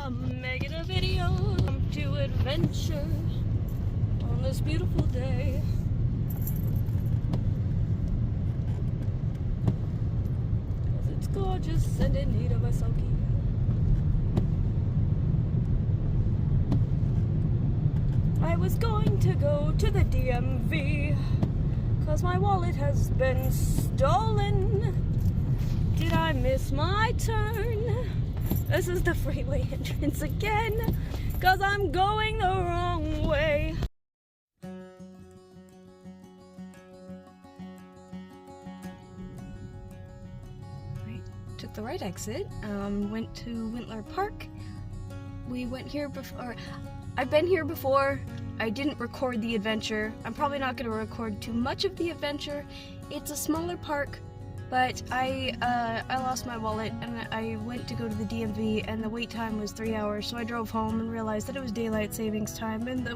I'm making a video to adventure on this beautiful day. Cause it's gorgeous and in need of a Selkie. I was going to go to the DMV cause my wallet has been stolen. Did I miss my turn? This is the freeway entrance again, cause I'm going the wrong way. I took the right exit, went to Wintler Park. We went here before. I've been here before. I didn't record the adventure. I'm probably not going to record too much of the adventure. It's a smaller park. But I lost my wallet and I went to go to the DMV and the wait time was 3 hours, so I drove home and realized that it was daylight savings time and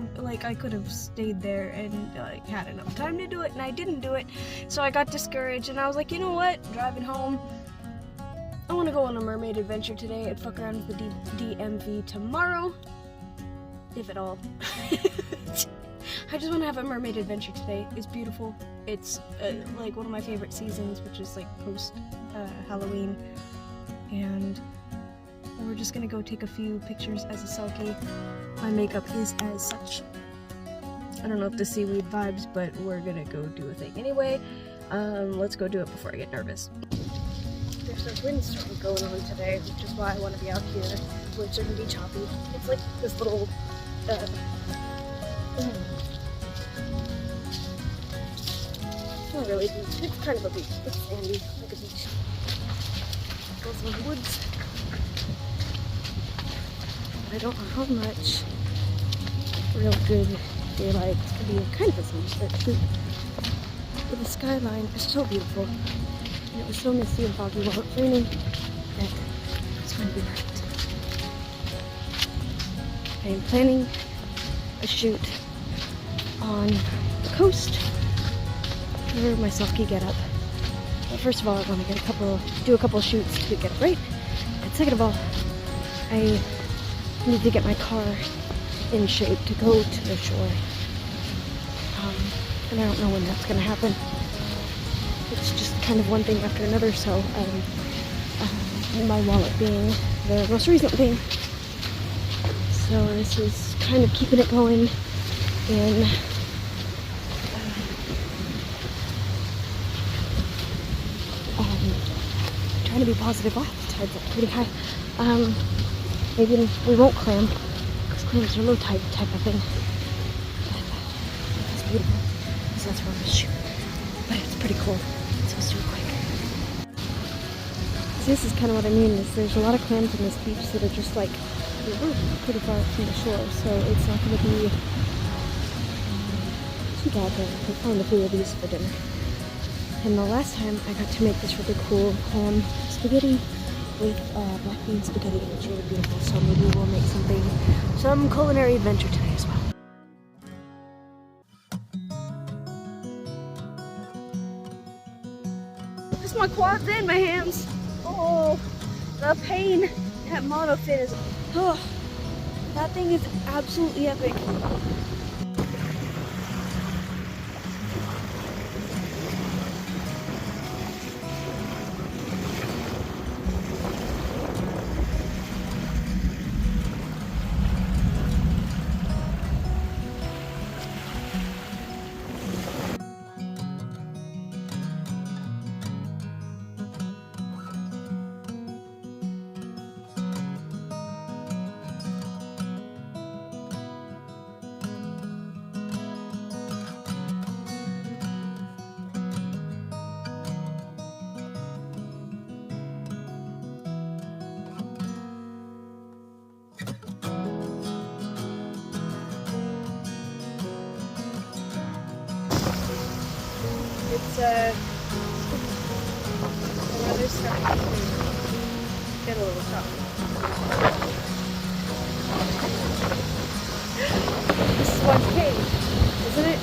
I could have stayed there and had enough time to do it, and I didn't do it, so I got discouraged and I was like, you know what, driving home, I want to go on a mermaid adventure today and fuck around with the DMV tomorrow, if at all. I just want to have a mermaid adventure today. It's beautiful. It's like one of my favorite seasons, which is like post Halloween, and we're just gonna go take a few pictures as a Selkie. My makeup is as such. I don't know if the seaweed vibes, but we're gonna go do a thing anyway. Let's go do it before I get nervous. There's a windstorm going on today, which is why I want to be out here where it's gonna be choppy. It's like this little not really a beach. It's kind of a beach. It's sandy, like a beach. Goes in the woods. I don't know how much real good daylight. It's gonna be kind of a sunset too. But the skyline is so beautiful. And it was so misty and foggy while it's raining that it's going to be perfect. I am planning a shoot on the coast for my Selkie get up. But first of all, I want to do a couple shoots to get it right. And second of all, I need to get my car in shape to go to the shore. And I don't know when that's going to happen. It's just kind of one thing after another, so my wallet being the most recent thing. So this is kind of keeping it going in trying to be positive. Wow, the tide's up pretty high. Maybe we won't clam, because clams are low tide type of thing. But it's beautiful, so that's where I'm going to shoot. But it's pretty cool, so it's too quick. So this is kind of what I mean, is there's a lot of clams on this beach that are just like pretty far from the shore, so it's not going to be too bad to find a few of these for dinner. And the last time I got to make this really cool clam spaghetti with black bean spaghetti, and it's really beautiful, so maybe we'll make some culinary adventure today as well. This is my quads and my hams. Oh, the pain. That monofin is, oh, that thing is absolutely epic. It's the weather's starting to get a little choppy. This is one cave, isn't it?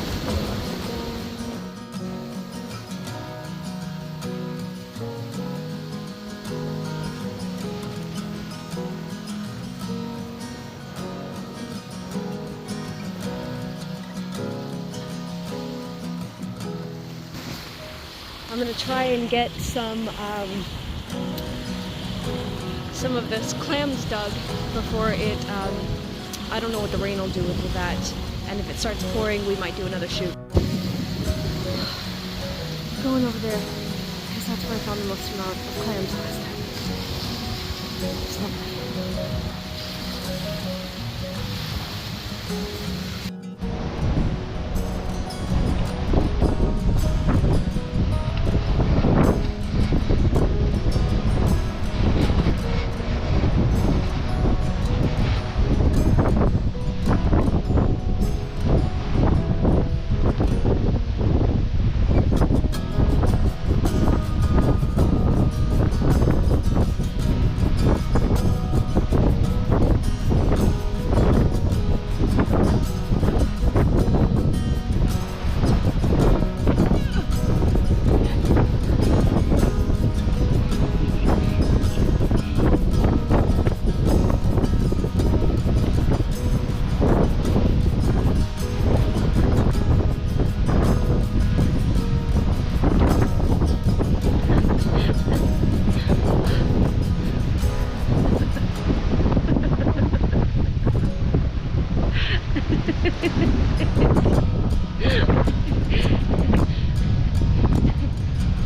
I'm gonna try and get some of this clams dug before it, I don't know what the rain will do with that. And if it starts pouring, we might do another shoot. Going over there, because that's where I found the most amount of clams last time. It's lovely.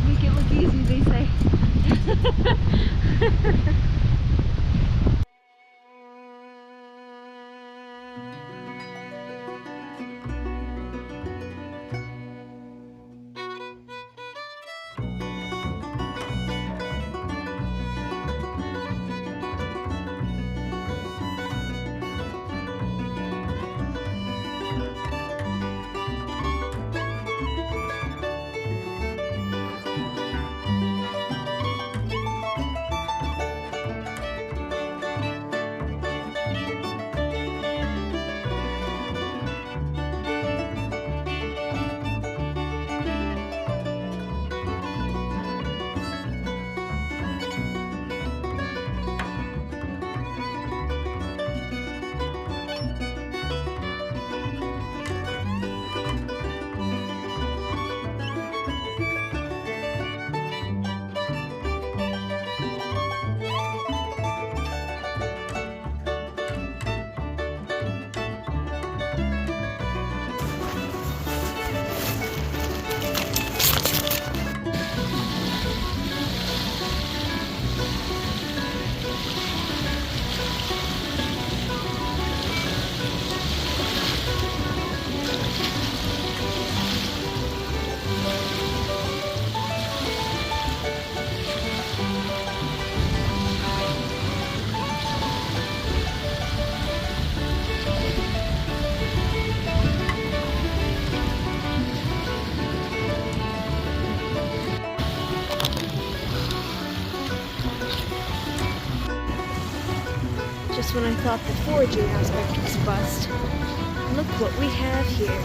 Make it look easy, they say. Just when I thought the foraging aspect was bust, look what we have here.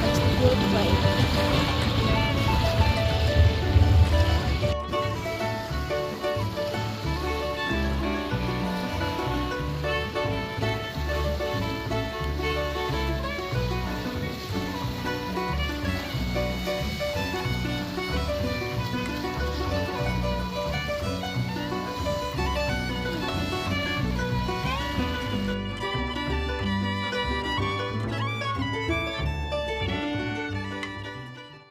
That's a good play.